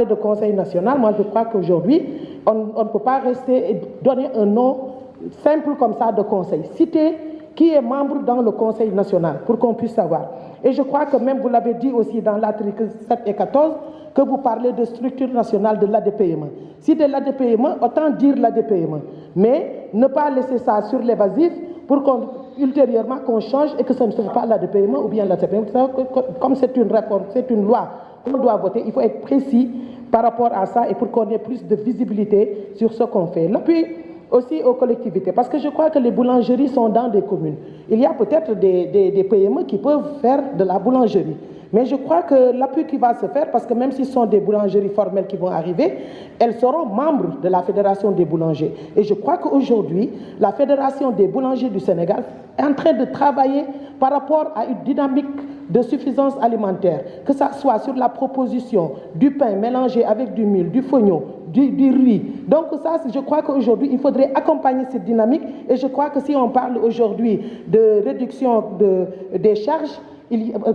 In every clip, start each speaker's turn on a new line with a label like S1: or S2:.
S1: de Conseil national, moi je crois qu'aujourd'hui, on ne peut pas rester et donner un nom simple comme ça de conseil. Citer qui est membre dans le Conseil national pour qu'on puisse savoir. Et je crois que même vous l'avez dit aussi dans l'article 7 et 14, que vous parlez de structure nationale de l'ADPME. Si de l'ADPME, autant dire l'ADPME. Mais ne pas laisser ça sur l'évasif pour qu'ultérieurement qu'on change et que ce ne soit pas l'ADPME ou bien l'ADPME. Comme c'est une réforme, c'est une loi qu'on doit voter, il faut être précis par rapport à ça et pour qu'on ait plus de visibilité sur ce qu'on fait. L'appui aussi aux collectivités, parce que je crois que les boulangeries sont dans des communes. Il y a peut-être des PME qui peuvent faire de la boulangerie. Mais je crois que l'appui qui va se faire, parce que même si ce sont des boulangeries formelles qui vont arriver, elles seront membres de la Fédération des boulangers. Et je crois qu'aujourd'hui, la Fédération des boulangers du Sénégal est en train de travailler par rapport à une dynamique de suffisance alimentaire, que ça soit sur la proposition du pain mélangé avec du mil, du fognon, du riz. Donc ça, je crois qu'aujourd'hui, il faudrait accompagner cette dynamique. Et je crois que si on parle aujourd'hui de réduction des charges,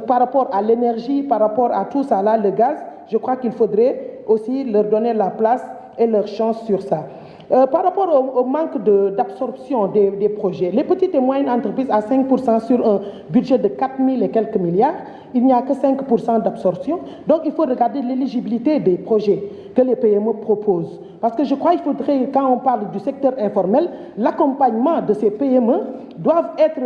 S1: par rapport à l'énergie, par rapport à tout ça là, le gaz, je crois qu'il faudrait aussi leur donner la place et leur chance sur ça. Par rapport au manque d'absorption des projets, les petites et moyennes entreprises à 5% sur un budget de 4 000 et quelques milliards, il n'y a que 5% d'absorption. Donc il faut regarder l'éligibilité des projets que les PME proposent. Parce que je crois qu'il faudrait, quand on parle du secteur informel, l'accompagnement de ces PME doivent être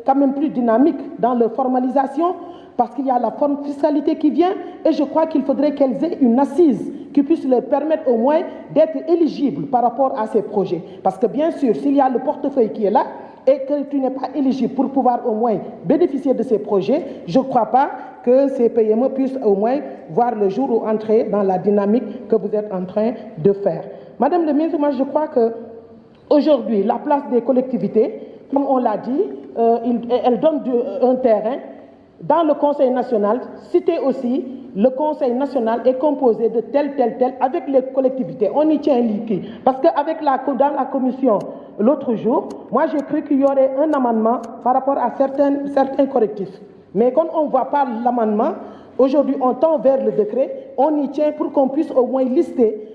S1: quand même plus dynamiques dans leur formalisation, parce qu'il y a la forme fiscalité qui vient, et je crois qu'il faudrait qu'elles aient une assise qui puisse leur permettre au moins d'être éligibles par rapport à ces projets. Parce que bien sûr, s'il y a le portefeuille qui est là, et que tu n'es pas éligible pour pouvoir au moins bénéficier de ces projets, je ne crois pas que ces PME puissent au moins voir le jour ou entrer dans la dynamique que vous êtes en train de faire. Madame le ministre, moi je crois qu'aujourd'hui, la place des collectivités, comme on l'a dit, elle donne un terrain dans le Conseil national. Citer aussi, le Conseil national est composé de tel, avec les collectivités. On y tient liquide. Parce qu'avec dans la commission, l'autre jour, moi j'ai cru qu'il y aurait un amendement par rapport à certains correctifs. Mais quand on ne voit pas l'amendement, aujourd'hui on tend vers le décret, on y tient pour qu'on puisse au moins lister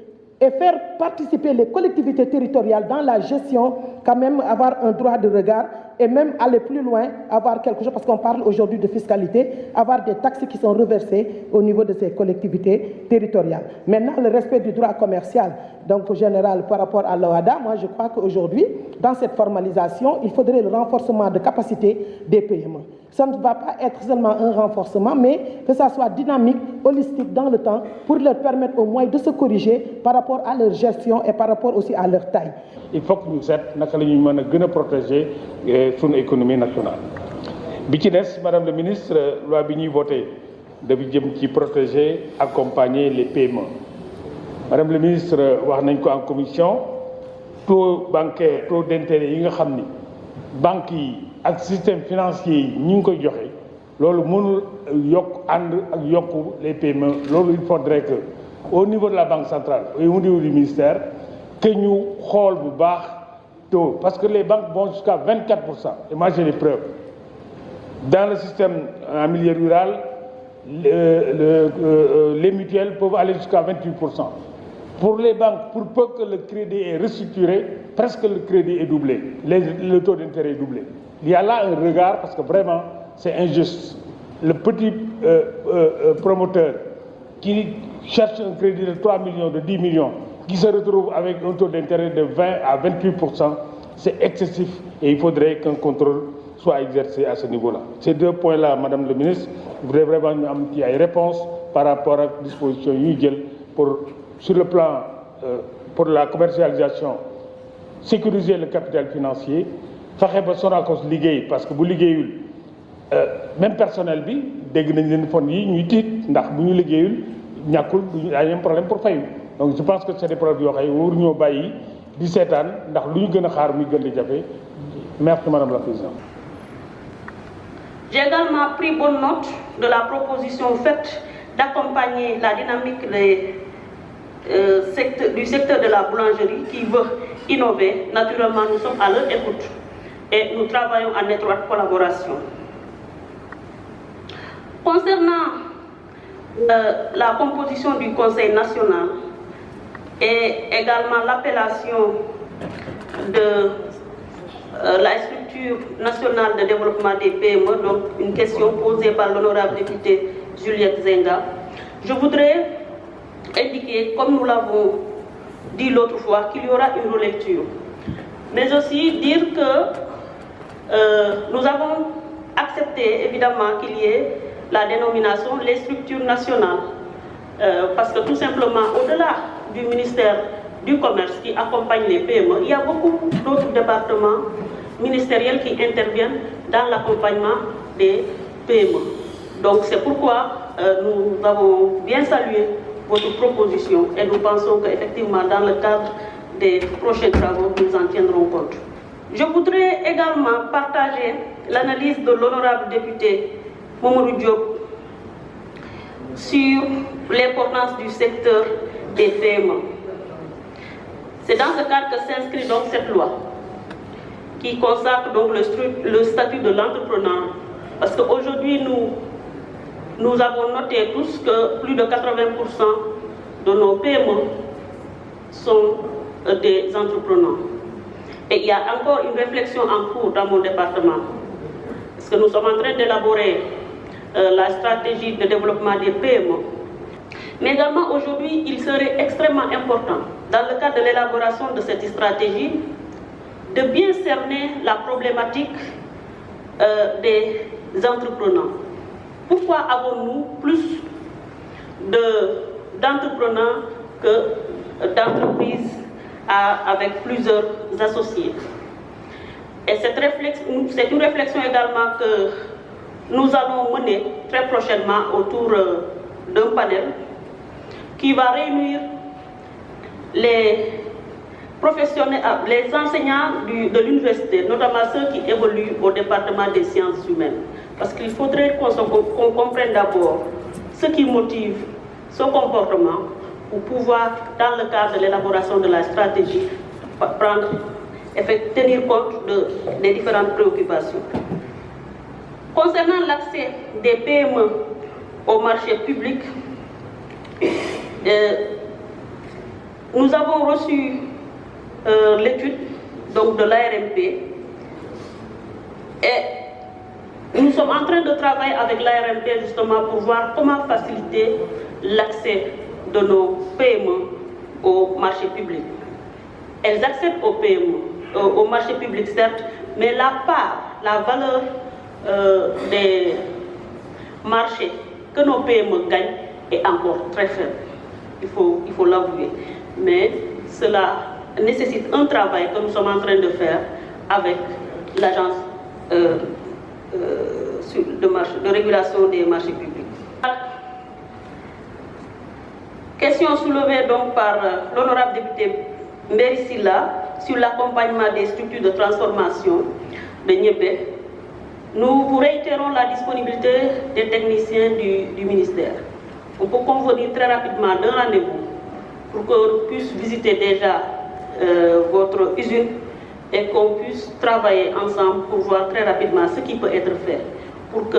S1: et faire participer les collectivités territoriales dans la gestion, quand même avoir un droit de regard et même aller plus loin, avoir quelque chose, parce qu'on parle aujourd'hui de fiscalité, avoir des taxes qui sont reversées au niveau de ces collectivités territoriales. Maintenant, le respect du droit commercial, donc au général par rapport à l'OHADA, moi je crois qu'aujourd'hui, dans cette formalisation, il faudrait le renforcement de capacité des PME. Ça ne va pas être seulement un renforcement, mais que ça soit dynamique, holistique dans le temps, pour leur permettre au moins de se corriger par rapport à leur gestion et par rapport aussi à leur taille.
S2: Il faut que nous puissions protéger son économie nationale. Bichines, Madame le ministre, loi bi votée de protéger, accompagner les PME. Madame le ministre, wax nañ ko en commission, taux bancaire, taux d'intérêt yi nga xamni banques yi ak système financier yi ñi ngi koy joxe lolu mënul yok and ak yokku les PME. Lolu il faudrait que au niveau de la banque centrale et au niveau du ministère que ñu xol bu baax taux, parce que les banques vont jusqu'à 24%. Et moi j'ai les preuves. Dans le système en milieu rural, les mutuelles peuvent aller jusqu'à 28%. Pour les banques, pour peu que le crédit est restructuré, presque le crédit est doublé, le taux d'intérêt est doublé. Il y a là un regard, parce que vraiment, c'est injuste. Le petit promoteur qui cherche un crédit de 3 millions, de 10 millions, qui se retrouve avec un taux d'intérêt de 20 à 28%, c'est excessif et il faudrait qu'un contrôle soit exercé à ce niveau-là. Ces deux points-là, Madame le ministre, je voudrais vraiment qu'il y ait une réponse par rapport à la disposition sur le plan pour la commercialisation, sécuriser le capital financier, faire que Sonacos liggéey parce que bu liggéeyul même personnel bi dégg nañ leen fonds yi ñuy tiit ndax bu ñu liggéeyul ñàkkul ay un problème pour fayu. Donc je pense que c'est des problèmes yoo xam ne waru ñoo bàyyi di seetaan ndax lu ñu gën a xaar muy gën di jafe. Merci Madame la Présidente.
S3: J'ai également pris bonne note de la proposition faite d'accompagner la dynamique du secteur de la boulangerie qui veut innover. Naturellement, nous sommes à leur écoute et nous travaillons en étroite collaboration. Concernant la composition du Conseil national et également l'appellation de la structure nationale de développement des PME, donc une question posée par l'honorable député Juliette Zenga. Je voudrais indiquer, comme nous l'avons dit l'autre fois, qu'il y aura une relecture, mais aussi dire que nous avons accepté évidemment qu'il y ait la dénomination les structures nationales, parce que tout simplement au-delà du ministère du Commerce qui accompagne les PME, il y a beaucoup d'autres départements ministériels qui interviennent dans l'accompagnement des PME. Donc c'est pourquoi nous avons bien salué votre proposition et nous pensons qu'effectivement dans le cadre des prochains travaux, nous en tiendrons compte. Je voudrais également partager l'analyse de l'honorable député Mamadou Diop sur l'importance du secteur des PME. C'est dans ce cadre que s'inscrit donc cette loi qui consacre donc le statut de l'entrepreneur. Parce qu'aujourd'hui, nous avons noté tous que plus de 80% de nos PME sont des entrepreneurs. Et il y a encore une réflexion en cours dans mon département. Parce que nous sommes en train d'élaborer la stratégie de développement des PME. Mais également aujourd'hui, il serait extrêmement important, dans le cadre de l'élaboration de cette stratégie, de bien cerner la problématique des entrepreneurs. Pourquoi avons-nous plus d'entrepreneurs que d'entreprises avec plusieurs associés? Et c'est une réflexion également que nous allons mener très prochainement autour d'un panel qui va réunir les professionnels, les enseignants de l'université, notamment ceux qui évoluent au département des sciences humaines. Parce qu'il faudrait qu'on comprenne d'abord ce qui motive ce comportement pour pouvoir, dans le cadre de l'élaboration de la stratégie, tenir compte des différentes préoccupations. Concernant l'accès des PME au marché public, nous avons reçu l'étude de l'ARMP et nous sommes en train de travailler avec l'ARMP justement pour voir comment faciliter l'accès de nos PME au marché public. Elles accèdent au marché public certes, mais la valeur des marchés que nos PME gagnent est encore très faible. Il faut l'avouer. Mais cela nécessite un travail que nous sommes en train de faire avec l'agence de régulation des marchés publics. Question soulevée donc par l'honorable député Mbéri Sylla sur l'accompagnement des structures de transformation de Niébé. Nous vous réitérons la disponibilité des techniciens du ministère. On peut convenir très rapidement d'un rendez-vous pour qu'on puisse visiter déjà votre usine et qu'on puisse travailler ensemble pour voir très rapidement ce qui peut être fait pour que,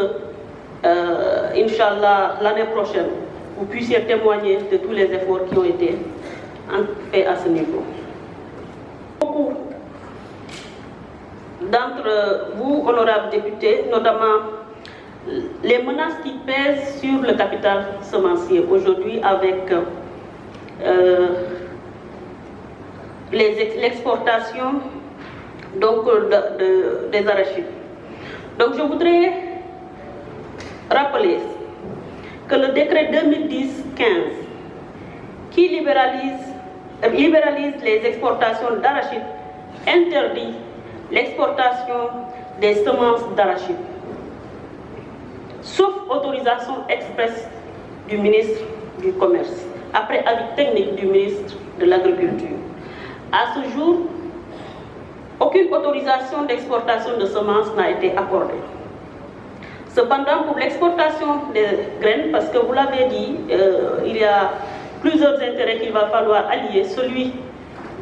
S3: Inch'Allah, l'année prochaine, vous puissiez témoigner de tous les efforts qui ont été faits à ce niveau. Beaucoup d'entre vous, honorables députés, notamment les menaces qui pèsent sur le capital semencier aujourd'hui avec l'exportation des arachides. Donc je voudrais rappeler que le décret 2010-15 qui libéralise les exportations d'arachides interdit l'exportation des semences d'arachides, sauf autorisation expresse du ministre du Commerce, après avis technique du ministre de l'Agriculture. À ce jour, aucune autorisation d'exportation de semences n'a été accordée. Cependant, pour l'exportation des graines, parce que vous l'avez dit, il y a plusieurs intérêts qu'il va falloir allier, celui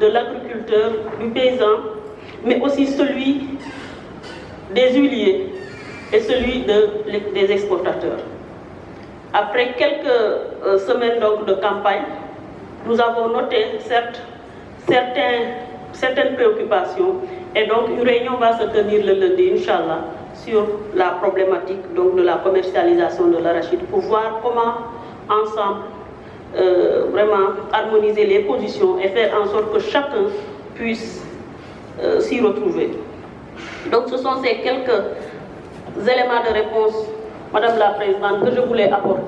S3: de l'agriculteur, du paysan, mais aussi celui des huiliers et celui des exportateurs. Après quelques semaines donc, de campagne, nous avons noté certaines préoccupations et donc une réunion va se tenir le lundi, Inch'Allah, sur la problématique donc, de la commercialisation de l'arachide pour voir comment ensemble vraiment harmoniser les positions et faire en sorte que chacun puisse s'y retrouver. Donc ce sont ces quelques éléments de réponse, Madame la Présidente, que je voulais apporter.